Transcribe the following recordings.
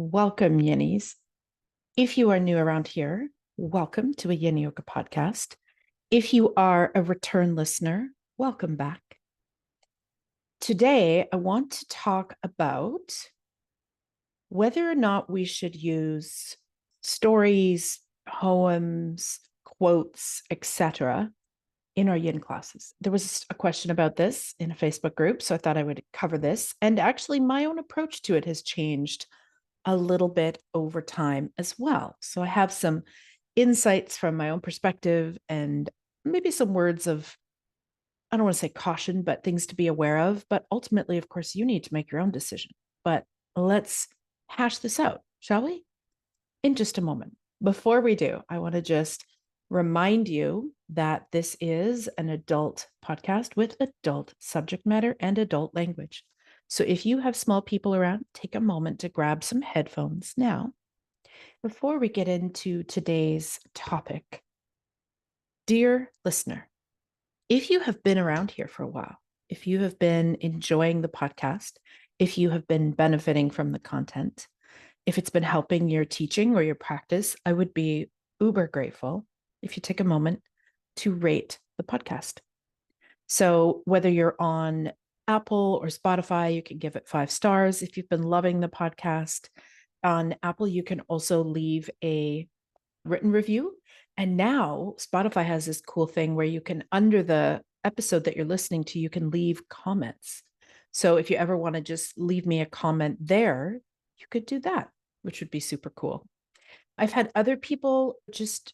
Welcome, Yinnies. If you are new around here, welcome to a Yin Yoga Podcast. If you are a return listener, welcome back. Today, I want to talk about whether or not we should use stories, poems, quotes, etc. in our Yin classes. There was a question about this in a Facebook group, so I thought I would cover this. And actually, my own approach to it has changed a little bit over time as well. So I have some insights from my own perspective and maybe some words of, I don't want to say caution, but things to be aware of. But ultimately, of course, you need to make your own decision. But let's hash this out, shall we? In just a moment. Before we do, I want to just remind you that this is an adult podcast with adult subject matter and adult language. So if you have small people around, take a moment to grab some headphones now. Before we get into today's topic, dear listener, if you have been around here for a while, if you have been enjoying the podcast, if you have been benefiting from the content, if it's been helping your teaching or your practice, I would be uber grateful if you take a moment to rate the podcast. So whether you're on Apple or Spotify, you can give it 5 stars. If you've been loving the podcast on Apple, you can also leave a written review. And now Spotify has this cool thing where you can, under the episode that you're listening to, you can leave comments. So if you ever want to just leave me a comment there, you could do that, which would be super cool. I've had other people just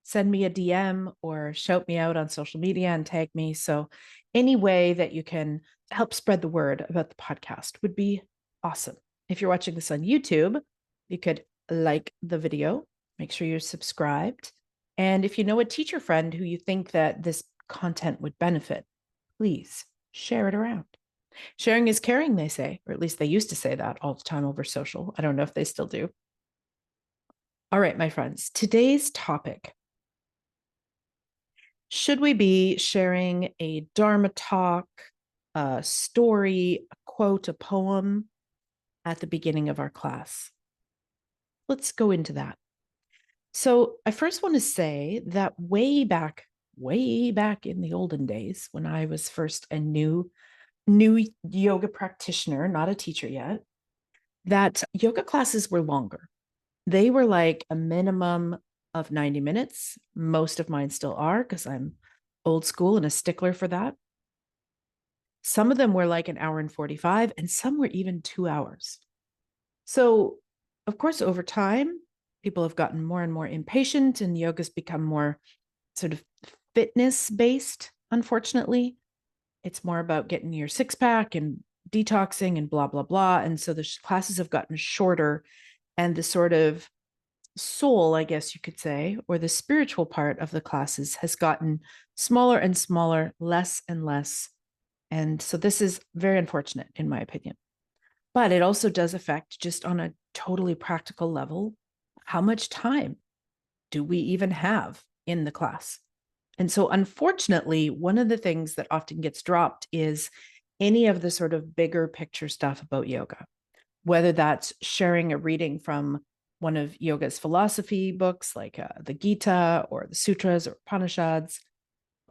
send me a DM or shout me out on social media and tag me. So any way that you can help spread the word about the podcast would be awesome. If you're watching this on YouTube, you could like the video, make sure you're subscribed. And if you know a teacher friend who you think that this content would benefit, please share it around. Sharing is caring, they say, or at least they used to say that all the time over social. I don't know if they still do. All right, my friends, today's topic. Should we be sharing a Dharma talk, a story, a quote, a poem at the beginning of our class? Let's go into that. So I first want to say that way back in the olden days, when I was first a new yoga practitioner, not a teacher yet, that yoga classes were longer. They were like a minimum of 90 minutes. Most of mine still are because I'm old school and a stickler for that. Some of them were like an hour and 45, and some were even 2 hours. So, of course, over time, people have gotten more and more impatient, and yoga's become more sort of fitness based, unfortunately. It's more about getting your six pack and detoxing and blah, blah, blah. And so the classes have gotten shorter, and the sort of soul, I guess you could say, or the spiritual part of the classes has gotten smaller and smaller, less and less. And so this is very unfortunate, in my opinion. But it also does affect, just on a totally practical level, how much time do we even have in the class? And so unfortunately, one of the things that often gets dropped is any of the sort of bigger picture stuff about yoga, whether that's sharing a reading from one of yoga's philosophy books like the Gita or the Sutras or Upanishads,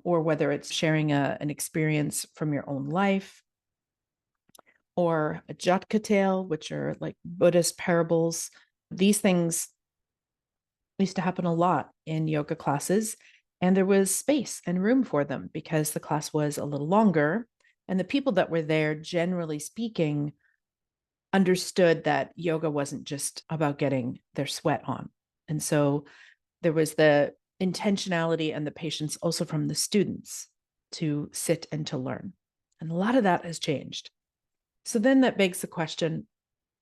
or whether it's sharing an experience from your own life, or a Jatka tale, which are like Buddhist parables. These things used to happen a lot in yoga classes, and there was space and room for them because the class was a little longer. And the people that were there, generally speaking, understood that yoga wasn't just about getting their sweat on. And so there was the intentionality and the patience also from the students to sit and to learn. And a lot of that has changed. So then that begs the question,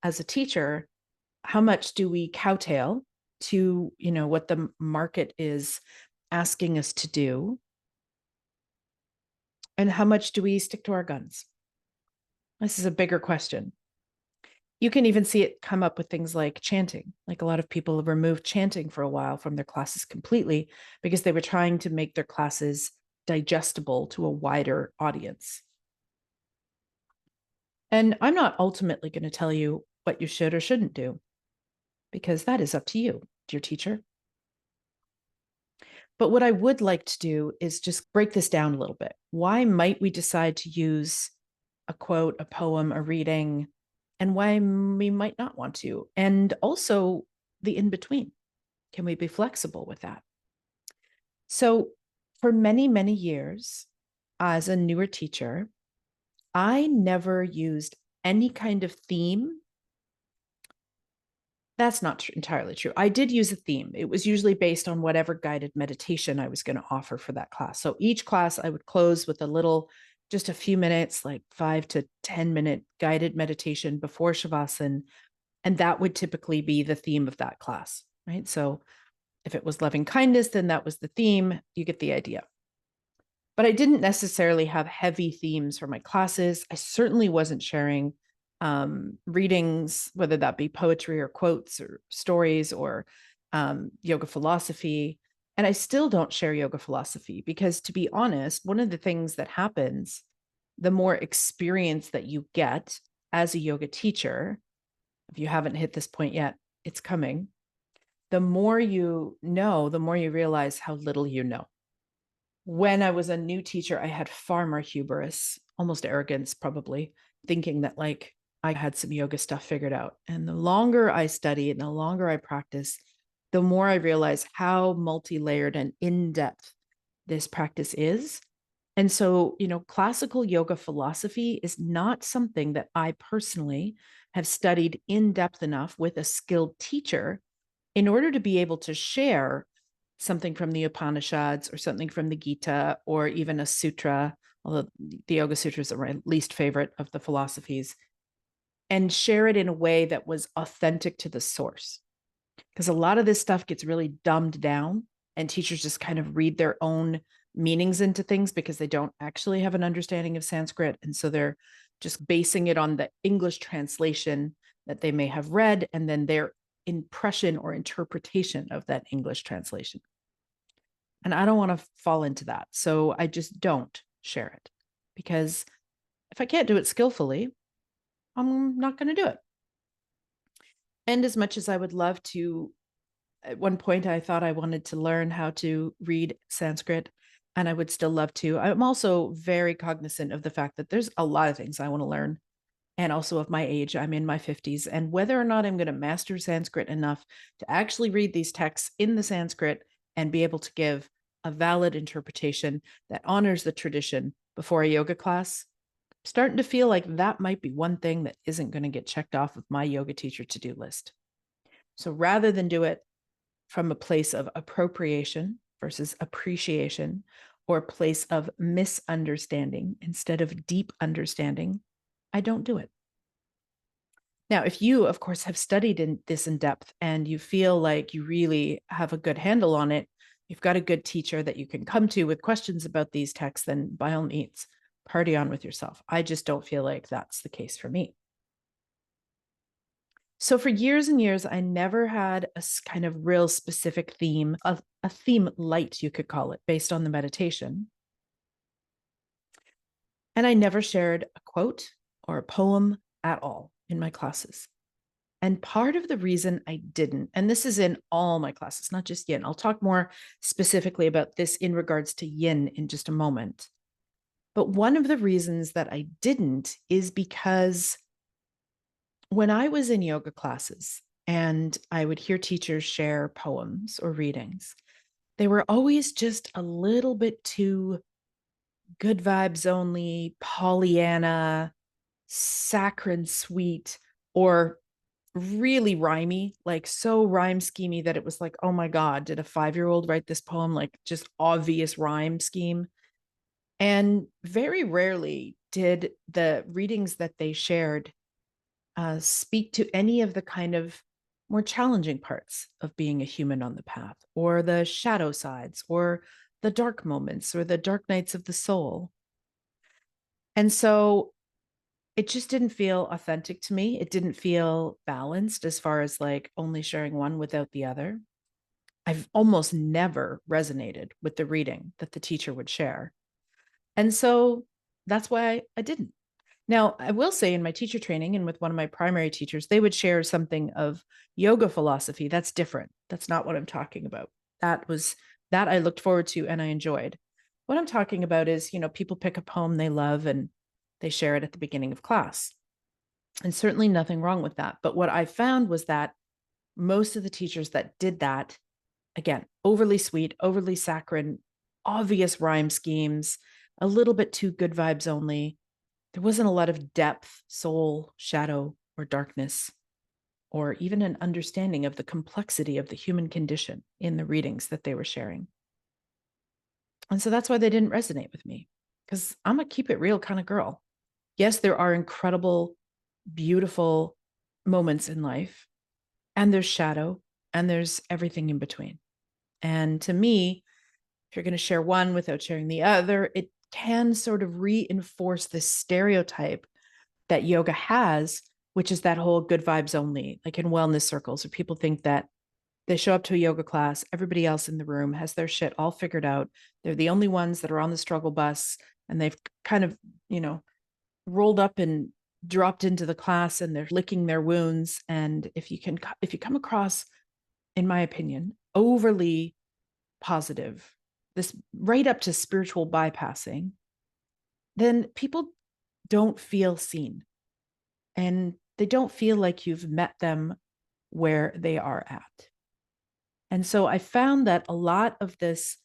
as a teacher, how much do we cowtail to, what the market is asking us to do? And how much do we stick to our guns? This is a bigger question. You can even see it come up with things like chanting. Like a lot of people have removed chanting for a while from their classes completely because they were trying to make their classes digestible to a wider audience. And I'm not ultimately going to tell you what you should or shouldn't do, because that is up to you, dear teacher. But what I would like to do is just break this down a little bit. Why might we decide to use a quote, a poem, a reading, and why we might not want to? And also the in between. Can we be flexible with that? So, for many, many years, as a newer teacher, I never used any kind of theme. That's not entirely true. I did use a theme. It was usually based on whatever guided meditation I was going to offer for that class. So each class I would close with just a few minutes, like 5 to 10 minute guided meditation before Shavasana. And that would typically be the theme of that class, right? So if it was loving kindness, then that was the theme. You get the idea. But I didn't necessarily have heavy themes for my classes. I certainly wasn't sharing readings, whether that be poetry or quotes or stories or yoga philosophy. And I still don't share yoga philosophy because, to be honest, one of the things that happens, the more experience that you get as a yoga teacher, if you haven't hit this point yet, it's coming. The more you know, the more you realize how little you know. When I was a new teacher, I had far more hubris, almost arrogance, probably, thinking that like I had some yoga stuff figured out. And the longer I study and the longer I practice, the more I realize how multi-layered and in-depth this practice is. And so, classical yoga philosophy is not something that I personally have studied in depth enough with a skilled teacher in order to be able to share something from the Upanishads or something from the Gita or even a sutra, although the Yoga Sutras are my least favorite of the philosophies, and share it in a way that was authentic to the source. Because a lot of this stuff gets really dumbed down and teachers just kind of read their own meanings into things because they don't actually have an understanding of Sanskrit. And so they're just basing it on the English translation that they may have read and then their impression or interpretation of that English translation. And I don't want to fall into that. So I just don't share it because if I can't do it skillfully, I'm not going to do it. And as much as I would love to, at one point, I thought I wanted to learn how to read Sanskrit, and I would still love to. I'm also very cognizant of the fact that there's a lot of things I want to learn. And also of my age, I'm in my 50s. And whether or not I'm going to master Sanskrit enough to actually read these texts in the Sanskrit and be able to give a valid interpretation that honors the tradition before a yoga class, I'm starting to feel like that might be one thing that isn't going to get checked off of my yoga teacher to-do list. So rather than do it from a place of appropriation versus appreciation, or a place of misunderstanding instead of deep understanding, I don't do it. Now, if you, of course, have studied this in depth and you feel like you really have a good handle on it, you've got a good teacher that you can come to with questions about these texts, then by all means, party on with yourself. I just don't feel like that's the case for me. So for years and years, I never had a kind of real specific theme, a theme light, you could call it, based on the meditation. And I never shared a quote or a poem at all in my classes. And part of the reason I didn't, and this is in all my classes, not just Yin, I'll talk more specifically about this in regards to Yin in just a moment. But one of the reasons that I didn't is because when I was in yoga classes and I would hear teachers share poems or readings, they were always just a little bit too good vibes only, Pollyanna, saccharine sweet, or really rhymey, like so rhyme schemey that it was like, oh my God, did a 5-year-old write this poem? Like just obvious rhyme scheme. And very rarely did the readings that they shared speak to any of the kind of more challenging parts of being a human on the path, or the shadow sides, or the dark moments, or the dark nights of the soul. And so it just didn't feel authentic to me. It didn't feel balanced as far as like only sharing one without the other. I've almost never resonated with the reading that the teacher would share. And so that's why I didn't. Now, I will say in my teacher training and with one of my primary teachers, they would share something of yoga philosophy. That's different. That's not what I'm talking about. That I looked forward to and I enjoyed. What I'm talking about is, people pick a poem they love and they share it at the beginning of class. And certainly nothing wrong with that. But what I found was that most of the teachers that did that, again, overly sweet, overly saccharine, obvious rhyme schemes, a little bit too good vibes only. There wasn't a lot of depth, soul, shadow, or darkness, or even an understanding of the complexity of the human condition in the readings that they were sharing. And so that's why they didn't resonate with me, because I'm a keep it real kind of girl. Yes, there are incredible, beautiful moments in life, and there's shadow, and there's everything in between. And to me, if you're going to share one without sharing the other, it can sort of reinforce this stereotype that yoga has, which is that whole good vibes only, like in wellness circles, where people think that they show up to a yoga class, everybody else in the room has their shit all figured out. They're the only ones that are on the struggle bus, and they've kind of, rolled up and dropped into the class and they're licking their wounds. And if you come across, in my opinion, overly positive, this right up to spiritual bypassing, then people don't feel seen and they don't feel like you've met them where they are at. And so I found that a lot of this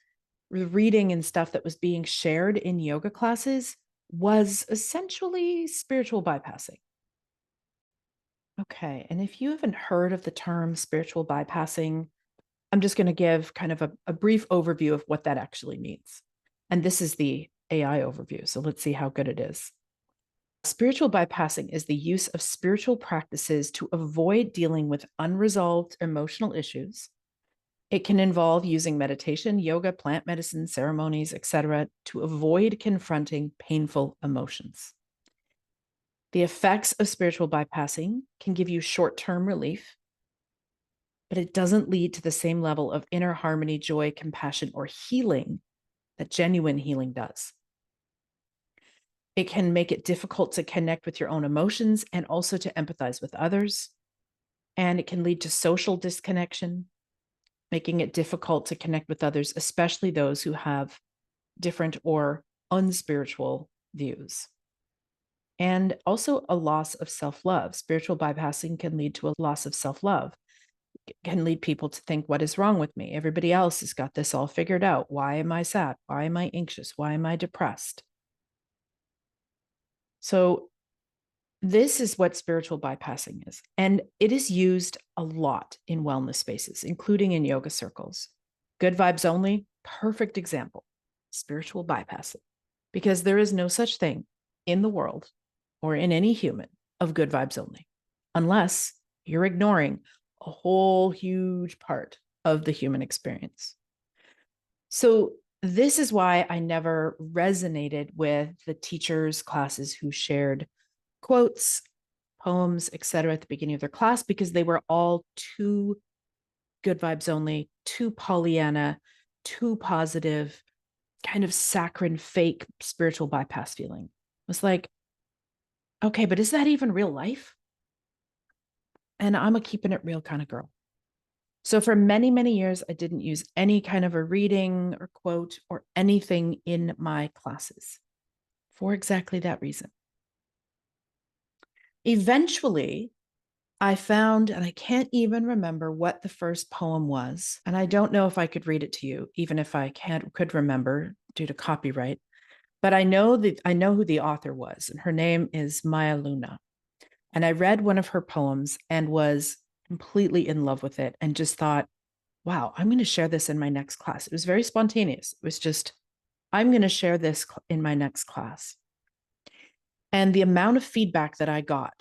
reading and stuff that was being shared in yoga classes was essentially spiritual bypassing. Okay. And if you haven't heard of the term spiritual bypassing, I'm just going to give kind of a brief overview of what that actually means. And this is the AI overview. So let's see how good it is. Spiritual bypassing is the use of spiritual practices to avoid dealing with unresolved emotional issues. It can involve using meditation, yoga, plant medicine, ceremonies, etc., to avoid confronting painful emotions. The effects of spiritual bypassing can give you short-term relief, but it doesn't lead to the same level of inner harmony, joy, compassion, or healing that genuine healing does. It can make it difficult to connect with your own emotions and also to empathize with others. And it can lead to social disconnection, making it difficult to connect with others, especially those who have different or unspiritual views. And also a loss of self-love. Spiritual bypassing can lead to a loss of self-love. It can lead people to think, what is wrong with me? Everybody else has got this all figured out. Why am I sad? Why am I anxious? Why am I depressed? So this is what spiritual bypassing is. And it is used a lot in wellness spaces, including in yoga circles. Good vibes only, perfect example, spiritual bypassing, because there is no such thing in the world or in any human of good vibes only, unless you're ignoring a whole huge part of the human experience. So this is why I never resonated with the teachers' classes who shared quotes, poems, etc. at the beginning of their class, because they were all too good vibes only, too Pollyanna, too positive, kind of saccharine, fake spiritual bypass feeling. It was like, okay, but is that even real life? And I'm a keeping it real kind of girl. So for many, many years, I didn't use any kind of a reading or quote or anything in my classes for exactly that reason. Eventually, I found, and I can't even remember what the first poem was, and I don't know if I could read it to you, even if I could remember due to copyright, but I know who the author was, and her name is Maya Luna. And I read one of her poems and was completely in love with it and just thought, wow, I'm going to share this in my next class. It was very spontaneous. It was just, I'm going to share this in my next class. And the amount of feedback that I got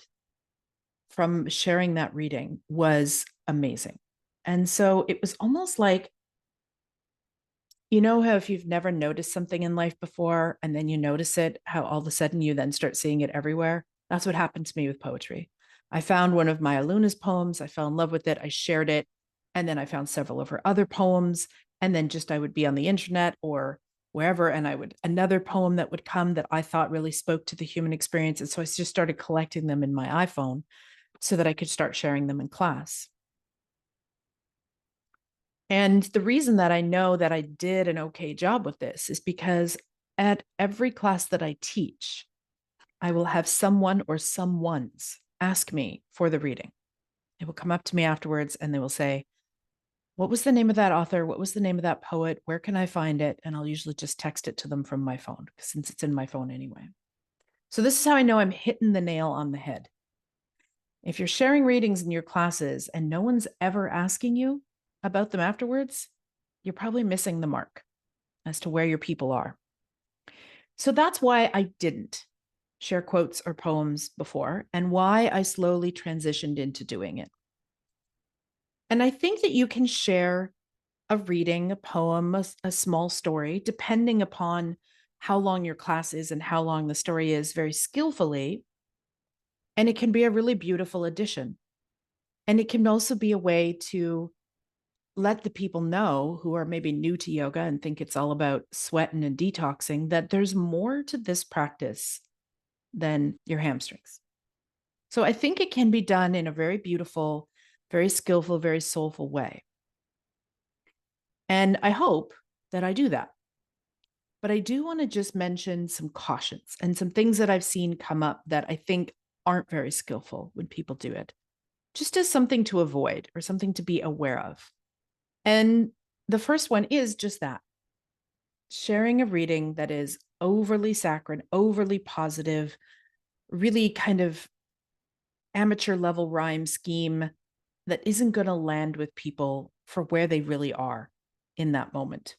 from sharing that reading was amazing. And so it was almost like, you know how if you've never noticed something in life before and then you notice it, how all of a sudden you then start seeing it everywhere? That's what happened to me with poetry. I found one of Maya Luna's poems. I fell in love with it. I shared it. And then I found several of her other poems. And then just I would be on the internet or wherever. And another poem that would come that I thought really spoke to the human experience. And so I just started collecting them in my iPhone so that I could start sharing them in class. And the reason that I know that I did an okay job with this is because at every class that I teach, I will have someone or someones ask me for the reading. They will come up to me afterwards and they will say, what was the name of that author? What was the name of that poet? Where can I find it? And I'll usually just text it to them from my phone, since it's in my phone anyway. So this is how I know I'm hitting the nail on the head. If you're sharing readings in your classes and no one's ever asking you about them afterwards, you're probably missing the mark as to where your people are. So that's why I didn't share quotes or poems before, and why I slowly transitioned into doing it. And I think that you can share a reading, a poem, a small story, depending upon how long your class is and how long the story is, very skillfully. And it can be a really beautiful addition. And it can also be a way to let the people know who are maybe new to yoga and think it's all about sweating and detoxing, that there's more to this practice than your hamstrings. So I think it can be done in a very beautiful, very skillful, very soulful way. And I hope that I do that. But I do want to just mention some cautions and some things that I've seen come up that I think aren't very skillful when people do it, just as something to avoid or something to be aware of. And the first one is just that, sharing a reading that is overly saccharine, overly positive, really kind of amateur level rhyme scheme that isn't going to land with people for where they really are in that moment.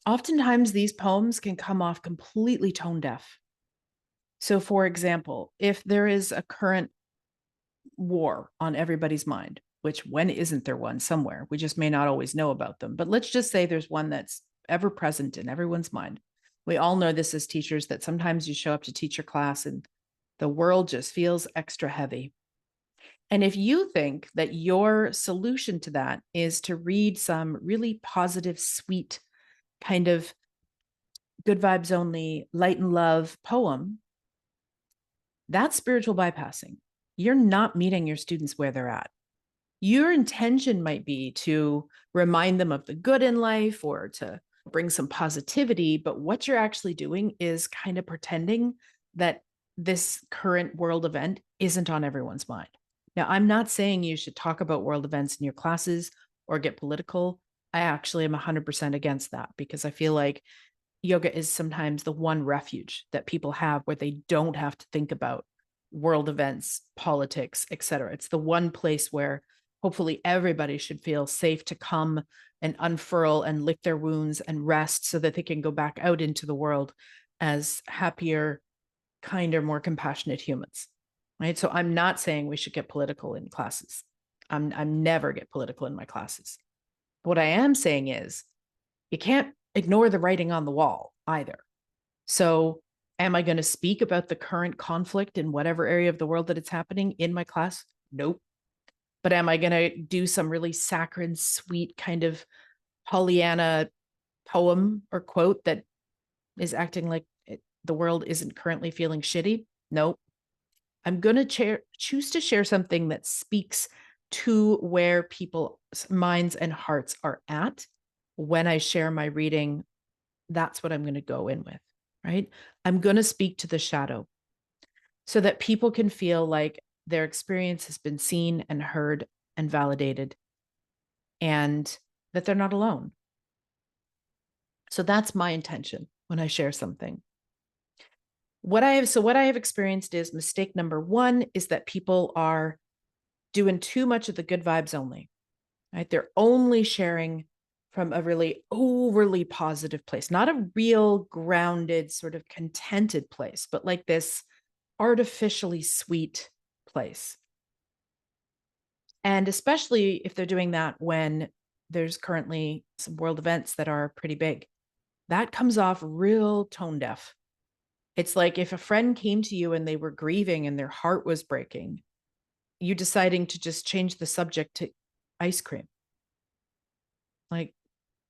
Oftentimes, these poems can come off completely tone deaf. So, for example, if there is a current war on everybody's mind, which when isn't there one somewhere? We just may not always know about them. But let's just say there's one that's ever present in everyone's mind. We all know this as teachers, that sometimes you show up to teach your class and the world just feels extra heavy. And if you think that your solution to that is to read some really positive, sweet, kind of good vibes only, light and love poem, that's spiritual bypassing. You're not meeting your students where they're at. Your intention might be to remind them of the good in life or to bring some positivity, but what you're actually doing is kind of pretending that this current world event isn't on everyone's mind. Now, I'm not saying you should talk about world events in your classes or get political. I actually am 100% against that, because I feel like yoga is sometimes the one refuge that people have where they don't have to think about world events, politics, etc. It's the one place where hopefully everybody should feel safe to come and unfurl and lick their wounds and rest so that they can go back out into the world as happier, kinder, more compassionate humans. Right? So I'm not saying we should get political in classes. I'm never get political in my classes. What I am saying is you can't ignore the writing on the wall either. So am I going to speak about the current conflict in whatever area of the world that it's happening in my class? Nope. But am I going to do some really saccharine, sweet kind of Pollyanna poem or quote that is acting like the world isn't currently feeling shitty? Nope. I'm going to choose to share something that speaks to where people's minds and hearts are at when I share my reading. That's what I'm going to go in with, right? I'm going to speak to the shadow so that people can feel like their experience has been seen and heard and validated, and that they're not alone. So that's my intention when I share something. What I have experienced is mistake number one is that people are doing too much of the good vibes only, right? They're only sharing from a really overly positive place, not a real grounded, sort of contented place, but like this artificially sweet place. And especially if they're doing that when there's currently some world events that are pretty big, that comes off real tone deaf. It's like if a friend came to you and they were grieving and their heart was breaking, you deciding to just change the subject to ice cream. Like,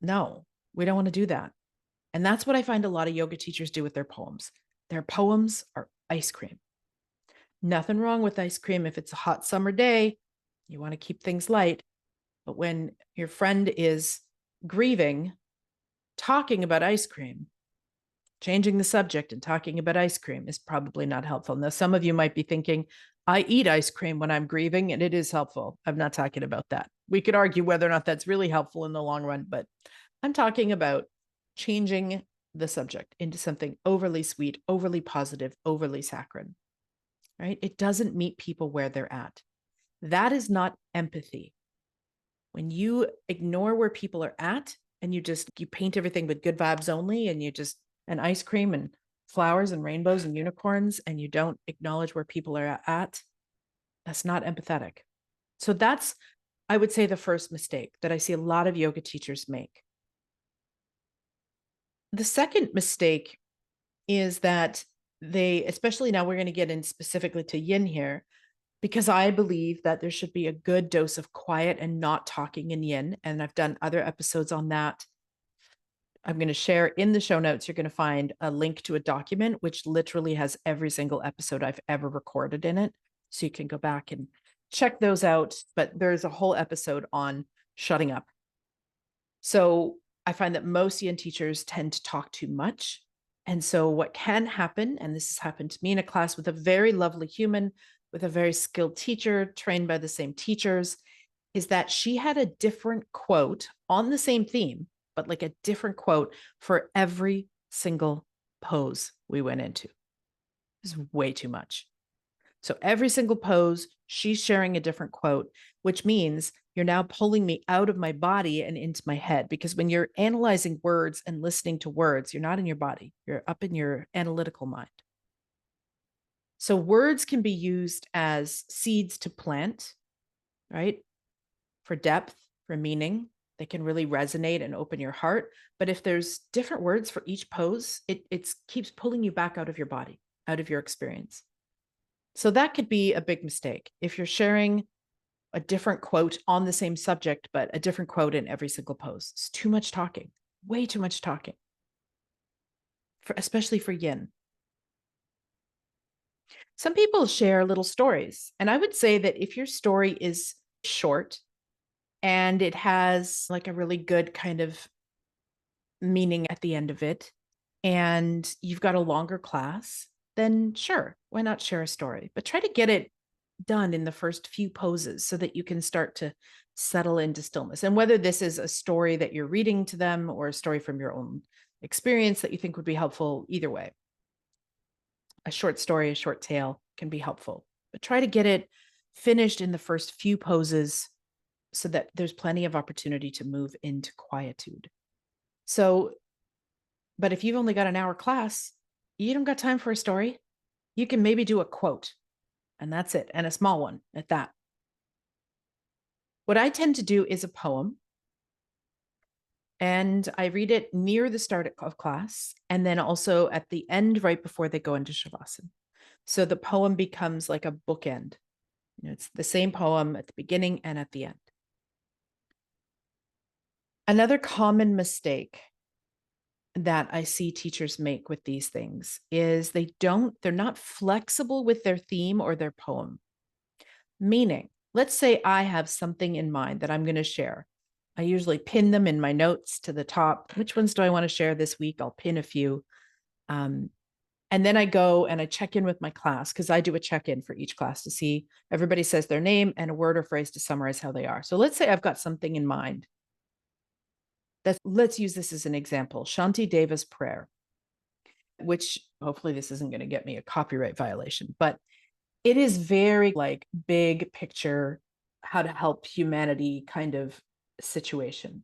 no, we don't want to do that. And that's what I find a lot of yoga teachers do with their poems. Their poems are ice cream. Nothing wrong with ice cream if it's a hot summer day, you want to keep things light. But when your friend is grieving, talking about ice cream, changing the subject and talking about ice cream is probably not helpful. Now, some of you might be thinking, I eat ice cream when I'm grieving, and it is helpful. I'm not talking about that. We could argue whether or not that's really helpful in the long run, but I'm talking about changing the subject into something overly sweet, overly positive, overly saccharine, right? It doesn't meet people where they're at. That is not empathy. When you ignore where people are at and you paint everything with good vibes only, and and ice cream and flowers and rainbows and unicorns, and you don't acknowledge where people are at, that's not empathetic. So that's, I would say, the first mistake that I see a lot of yoga teachers make. The second mistake is that especially now we're going to get in specifically to yin here, because I believe that there should be a good dose of quiet and not talking in yin. And I've done other episodes on that. I'm going to share in the show notes, you're going to find a link to a document, which literally has every single episode I've ever recorded in it. So you can go back and check those out. But there's a whole episode on shutting up. So I find that most yin teachers tend to talk too much. And so what can happen, and this has happened to me in a class with a very lovely human, with a very skilled teacher trained by the same teachers, is that she had a different quote on the same theme, but like a different quote for every single pose we went into. It was way too much. So every single pose, she's sharing a different quote, which means you're now pulling me out of my body and into my head. Because when you're analyzing words and listening to words, you're not in your body, you're up in your analytical mind. So words can be used as seeds to plant, right? For depth, for meaning. They can really resonate and open your heart. But if there's different words for each pose, it keeps pulling you back out of your body, out of your experience. So that could be a big mistake. If you're sharing a different quote on the same subject, but a different quote in every single pose, it's too much talking, way too much talking, especially for yin. Some people share little stories. And I would say that if your story is short and it has like a really good kind of meaning at the end of it, and you've got a longer class, then sure, why not share a story? But try to get it done in the first few poses so that you can start to settle into stillness. And whether this is a story that you're reading to them or a story from your own experience that you think would be helpful, either way. A short story, a short tale can be helpful, but try to get it finished in the first few poses so that there's plenty of opportunity to move into quietude. So, but if you've only got an hour class, you don't got time for a story. You can maybe do a quote, and that's it, and a small one at that. What I tend to do is a poem, and I read it near the start of class, and then also at the end, right before they go into Shavasana. So the poem becomes like a bookend. It's the same poem at the beginning and at the end. Another common mistake that I see teachers make with these things is they're not flexible with their theme or their poem. Meaning, let's say I have something in mind that I'm going to share. I usually pin them in my notes to the top. Which ones do I want to share this week? I'll pin a few. And then I go and I check in with my class, because I do a check-in for each class to see everybody says their name and a word or phrase to summarize how they are. So let's say I've got something in mind. Let's use this as an example. Shanti Deva's prayer, which hopefully this isn't going to get me a copyright violation, but it is very like big picture, how to help humanity kind of situation.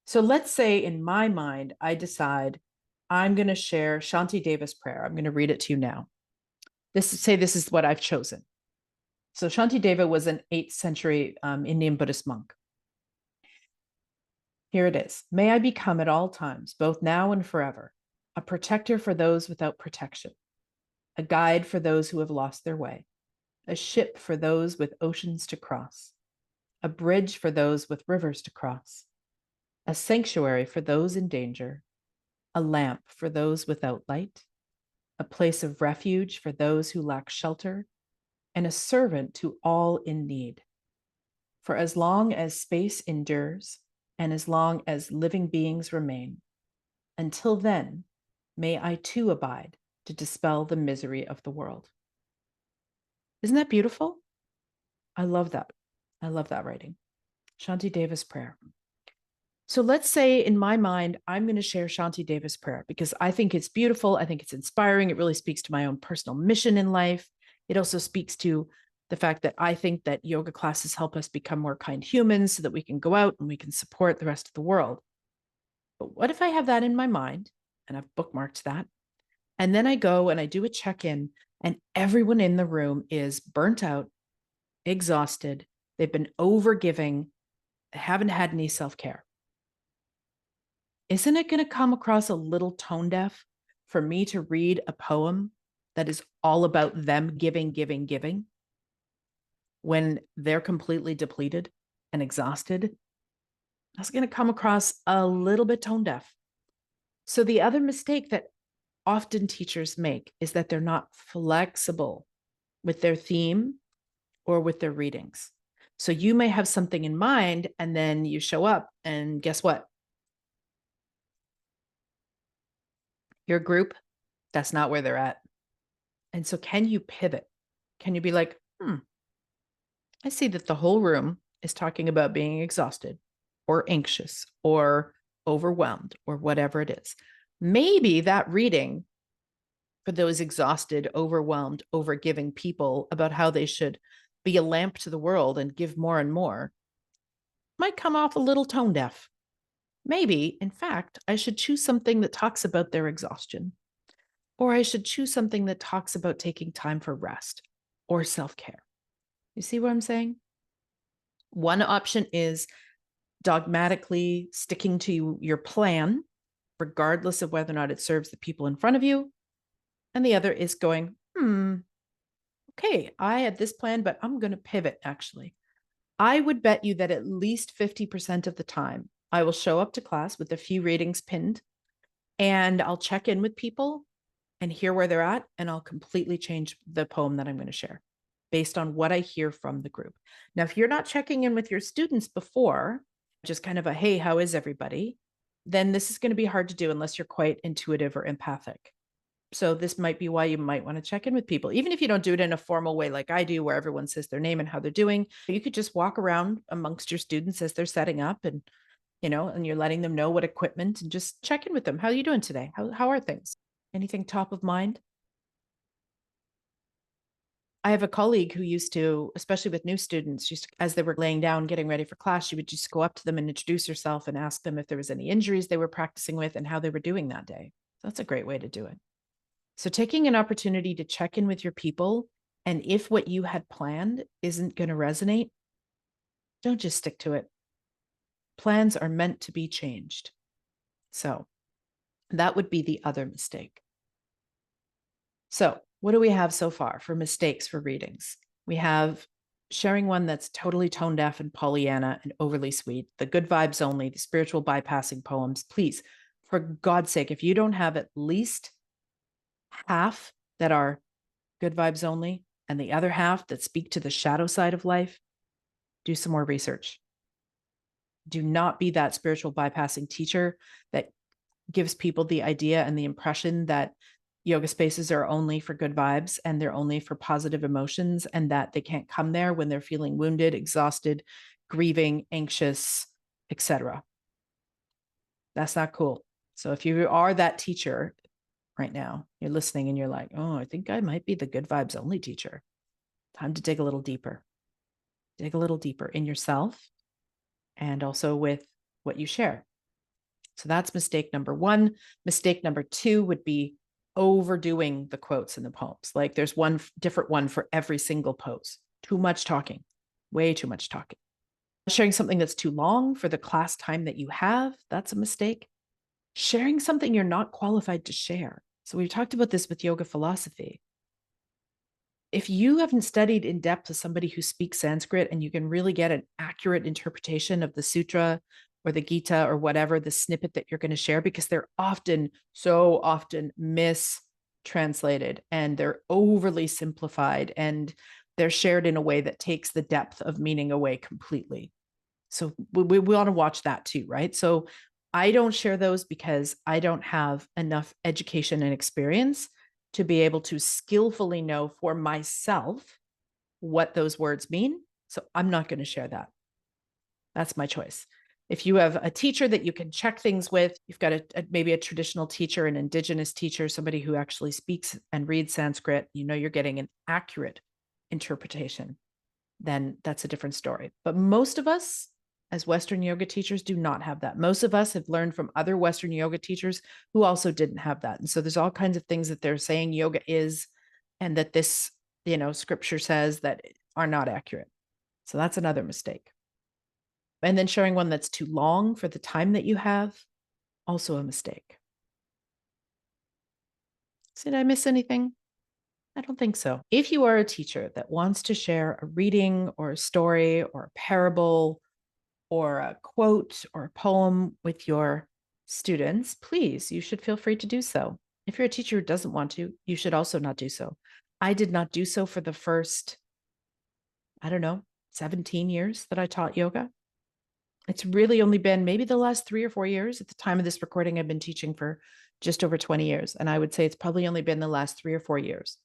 So let's say in my mind, I decide I'm going to share Shanti Deva's prayer. I'm going to read it to you now. This is what I've chosen. So Shanti Deva was an 8th century Indian Buddhist monk. Here it is. May I become at all times, both now and forever, a protector for those without protection, a guide for those who have lost their way, a ship for those with oceans to cross, a bridge for those with rivers to cross, a sanctuary for those in danger, a lamp for those without light, a place of refuge for those who lack shelter, and a servant to all in need. For as long as space endures, and as long as living beings remain, until then, may I too abide to dispel the misery of the world. Isn't that beautiful? I love that. I love that writing. Shanti Deva's prayer. So let's say in my mind, I'm going to share Shanti Deva's prayer because I think it's beautiful. I think it's inspiring. It really speaks to my own personal mission in life. It also speaks to the fact that I think that yoga classes help us become more kind humans so that we can go out and we can support the rest of the world. But what if I have that in my mind and I've bookmarked that? And then I go and I do a check-in and everyone in the room is burnt out, exhausted. They've been overgiving, haven't had any self-care. Isn't it going to come across a little tone deaf for me to read a poem that is all about them giving, giving, giving when they're completely depleted and exhausted? That's going to come across a little bit tone deaf. So the other mistake that often teachers make is that they're not flexible with their theme or with their readings. So you may have something in mind and then you show up and guess what? Your group, that's not where they're at. And so can you pivot? Can you be like, I see that the whole room is talking about being exhausted or anxious or overwhelmed or whatever it is. Maybe that reading for those exhausted, overwhelmed, overgiving people about how they should be a lamp to the world and give more and more might come off a little tone deaf. Maybe, in fact, I should choose something that talks about their exhaustion, or I should choose something that talks about taking time for rest or self-care. You see what I'm saying? One option is dogmatically sticking to your plan, regardless of whether or not it serves the people in front of you. And the other is going, okay, I had this plan, but I'm going to pivot actually. I would bet you that at least 50% of the time, I will show up to class with a few readings pinned and I'll check in with people and hear where they're at. And I'll completely change the poem that I'm going to share based on what I hear from the group. Now, if you're not checking in with your students before, just kind of a, hey, how is everybody? Then this is going to be hard to do unless you're quite intuitive or empathic. So this might be why you might want to check in with people, even if you don't do it in a formal way like I do, where everyone says their name and how they're doing. You could just walk around amongst your students as they're setting up and, and you're letting them know what equipment and just check in with them. How are you doing today? How are things? Anything top of mind? I have a colleague who used to, especially with new students, as they were laying down, getting ready for class, she would just go up to them and introduce herself and ask them if there was any injuries they were practicing with and how they were doing that day. So that's a great way to do it. So taking an opportunity to check in with your people, and if what you had planned isn't going to resonate, don't just stick to it. Plans are meant to be changed. So that would be the other mistake. So what do we have so far for mistakes for readings? We have sharing one that's totally tone deaf and Pollyanna and overly sweet, the good vibes only, the spiritual bypassing poems. Please, for God's sake, if you don't have at least half that are good vibes only and the other half that speak to the shadow side of life, do some more research. Do not be that spiritual bypassing teacher that gives people the idea and the impression that yoga spaces are only for good vibes and they're only for positive emotions and that they can't come there when they're feeling wounded, exhausted, grieving, anxious, etc. That's not cool. So if you are that teacher right now, you're listening and you're like, oh, I think I might be the good vibes only teacher. Time to dig a little deeper. Dig a little deeper in yourself and also with what you share. So that's mistake number one. Mistake number two would be overdoing the quotes in the poems. Like there's one different one for every single pose. Too much talking, way too much talking. Sharing something that's too long for the class time that you have, that's a mistake. Sharing something you're not qualified to share. So we've talked about this with yoga philosophy. If you haven't studied in depth with somebody who speaks Sanskrit and you can really get an accurate interpretation of the sutra or the Gita or whatever, the snippet that you're going to share, because they're so often mistranslated and they're overly simplified and they're shared in a way that takes the depth of meaning away completely. So we want to watch that too, right? So I don't share those because I don't have enough education and experience to be able to skillfully know for myself what those words mean. So I'm not going to share that. That's my choice. If you have a teacher that you can check things with, you've got maybe a traditional teacher, an indigenous teacher, somebody who actually speaks and reads Sanskrit, you're getting an accurate interpretation, then that's a different story. But most of us as Western yoga teachers do not have that. Most of us have learned from other Western yoga teachers who also didn't have that. And so there's all kinds of things that they're saying yoga is, and that this, scripture says that are not accurate. So that's another mistake. And then sharing one that's too long for the time that you have, also a mistake. Did I miss anything? I don't think so. If you are a teacher that wants to share a reading or a story or a parable or a quote or a poem with your students, please, you should feel free to do so. If you're a teacher who doesn't want to, you should also not do so. I did not do so for the first, 17 years that I taught yoga. It's really only been maybe the last 3 or 4 years. At the time of this recording, I've been teaching for just over 20 years. And I would say it's probably only been the last 3 or 4 years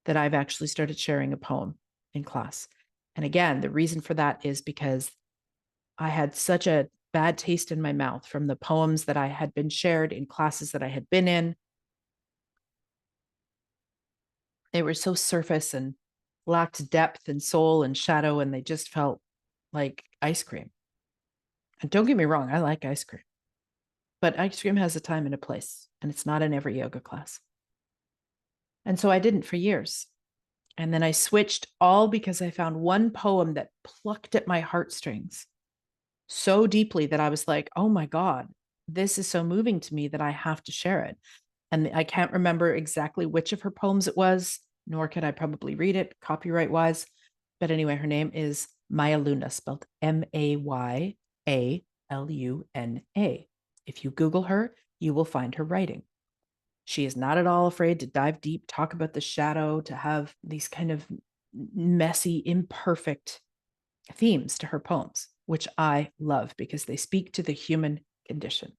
that I've actually started sharing a poem in class. And again, the reason for that is because I had such a bad taste in my mouth from the poems that I had been shared in classes that I had been in. They were so surface and lacked depth and soul and shadow, and they just felt like ice cream. And don't get me wrong, I like ice cream. But ice cream has a time and a place, and it's not in every yoga class. And so I didn't for years. And then I switched, all because I found one poem that plucked at my heartstrings so deeply that I was like, oh my God, this is so moving to me that I have to share it. And I can't remember exactly which of her poems it was, nor could I probably read it copyright wise. But anyway, her name is Maya Luna, spelled Mayaluna. If you Google her, you will find her writing. She is not at all afraid to dive deep, talk about the shadow, to have these kind of messy, imperfect themes to her poems, which I love because they speak to the human condition.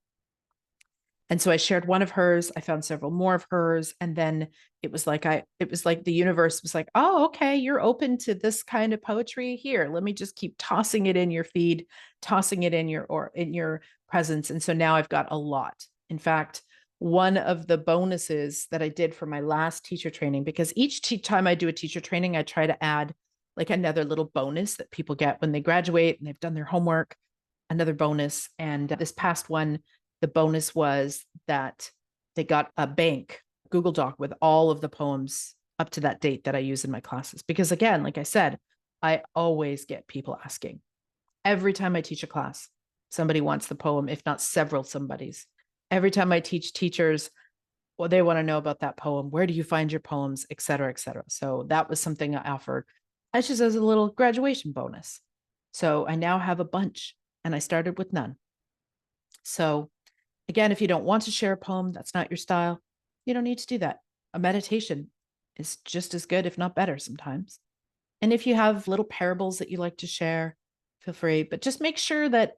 And so I shared one of hers. I found several more of hers. And then it was like the universe was like, oh, okay, you're open to this kind of poetry here. Let me just keep tossing it in your feed, tossing it in your presence. And so now I've got a lot. In fact, one of the bonuses that I did for my last teacher training, because each time I do a teacher training, I try to add like another little bonus that people get when they graduate and they've done their homework, another bonus. And this past one, the bonus was that they got a bank Google Doc with all of the poems up to that date that I use in my classes. Because again, like I said, I always get people asking. Every time I teach a class, somebody wants the poem, if not several somebody's. Every time I teach teachers, well, they want to know about that poem. Where do you find your poems, et cetera, et cetera. So that was something I offered just as a little graduation bonus. So I now have a bunch, and I started with none. So again, if you don't want to share a poem, that's not your style, you don't need to do that. A meditation is just as good, if not better sometimes. And if you have little parables that you like to share, feel free, but just make sure that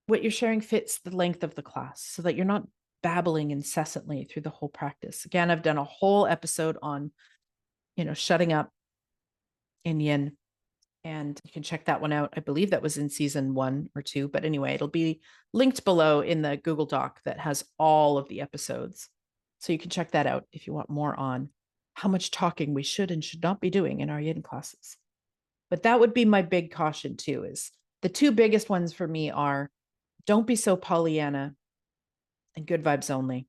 what you're sharing fits the length of the class so that you're not babbling incessantly through the whole practice. Again, I've done a whole episode on, shutting up in Yin, and you can check that one out. I believe that was in season 1 or 2, but anyway, it'll be linked below in the Google Doc that has all of the episodes. So you can check that out if you want more on how much talking we should and should not be doing in our Yin classes. But that would be my big caution too, is the two biggest ones for me are don't be so Pollyanna and good vibes only.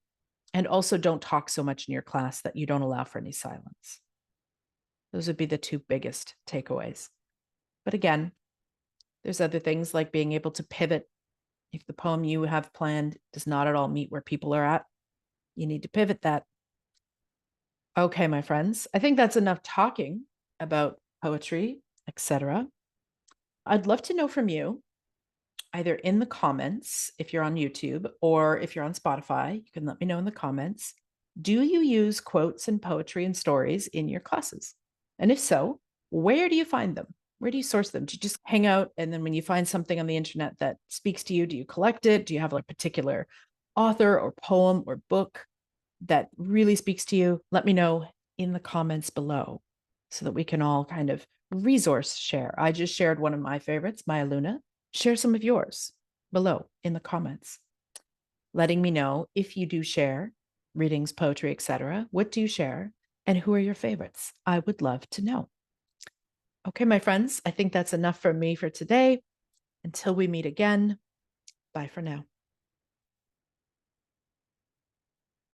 And also don't talk so much in your class that you don't allow for any silence. Those would be the two biggest takeaways. But again, there's other things like being able to pivot. If the poem you have planned does not at all meet where people are at, you need to pivot that. Okay, my friends, I think that's enough talking about poetry, etc. I'd love to know from you, either in the comments if you're on YouTube or if you're on Spotify. You can let me know in the comments. Do you use quotes and poetry and stories in your classes? And if so, where do you find them? Where do you source them? Do you just hang out, and then when you find something on the internet that speaks to you, do you collect it? Do you have a particular author or poem or book that really speaks to you? Let me know in the comments below so that we can all kind of resource share. I just shared one of my favorites, Maya Luna. Share some of yours below in the comments, letting me know if you do share readings, poetry, etc. What do you share, and who are your favorites? I would love to know. Okay, my friends, I think that's enough from me for today. Until we meet again, bye for now.